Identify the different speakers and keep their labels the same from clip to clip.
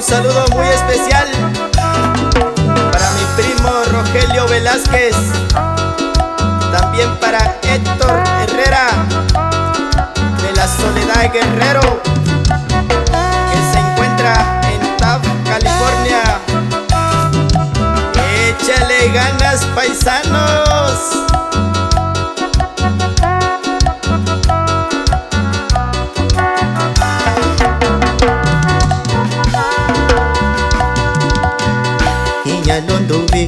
Speaker 1: Un saludo muy especial para mi primo Rogelio Velázquez, también para Héctor Herrera de la Soledad Guerrero, que se encuentra en Taft, California. Échale ganas, paisanos.
Speaker 2: Inyalon dubi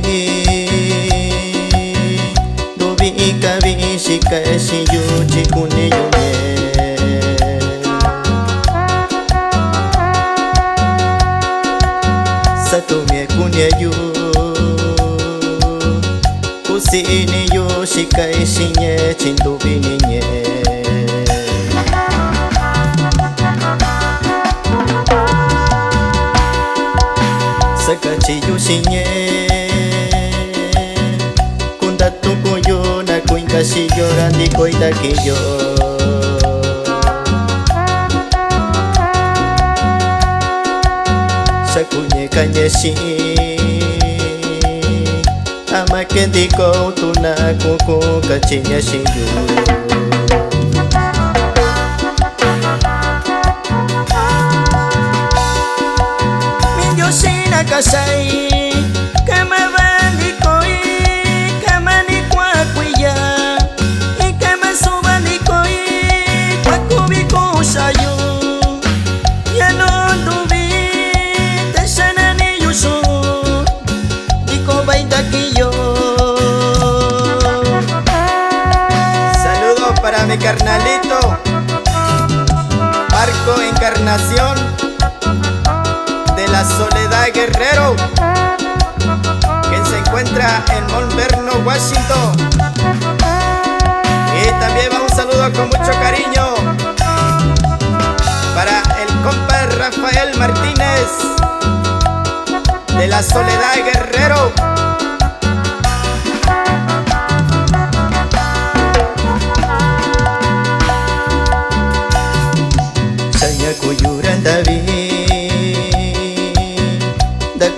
Speaker 2: kabi shika shiyu chikune yume Satumie kunye yu kusini yu shika shinye chindubi ninye Sakachi yu shinye Kunda tuku yu na kuinka shi yorandi koita kiyo Shakunye kanye shi Ama kendi ko tuna kuku kachinya shiyu Kasai kama bandi koi kama ni kwa kuya y kama subani koi kwa kubiko shayo ya no dubi te shana ni yusu diko baita kiyo.
Speaker 1: Saludo para mi carnalito Marco Encarnación de la Soledad Guerrero, que se encuentra en Mount Vernon, Washington. Y también va un saludo con mucho cariño para el compa Rafael Martínez de la Soledad Guerrero.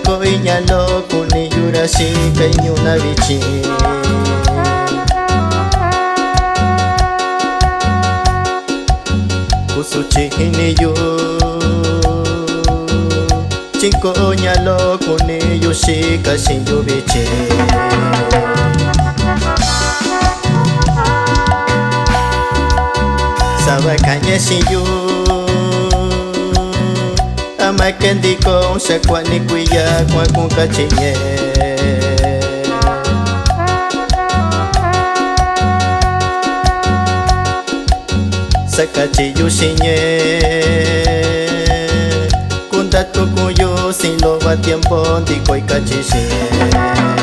Speaker 2: Koi nyalo kuni yurashi kanyu na bichi Kusuchi hini yu Chinko nyalo kuni yushi kashin yu bichi Sawa kanye shi yu Ama kendi ko shakwa ni kuya kwa kukachinye Sakachi yushinye Kunda tukuyo sin loba tiempo di koi kachishinye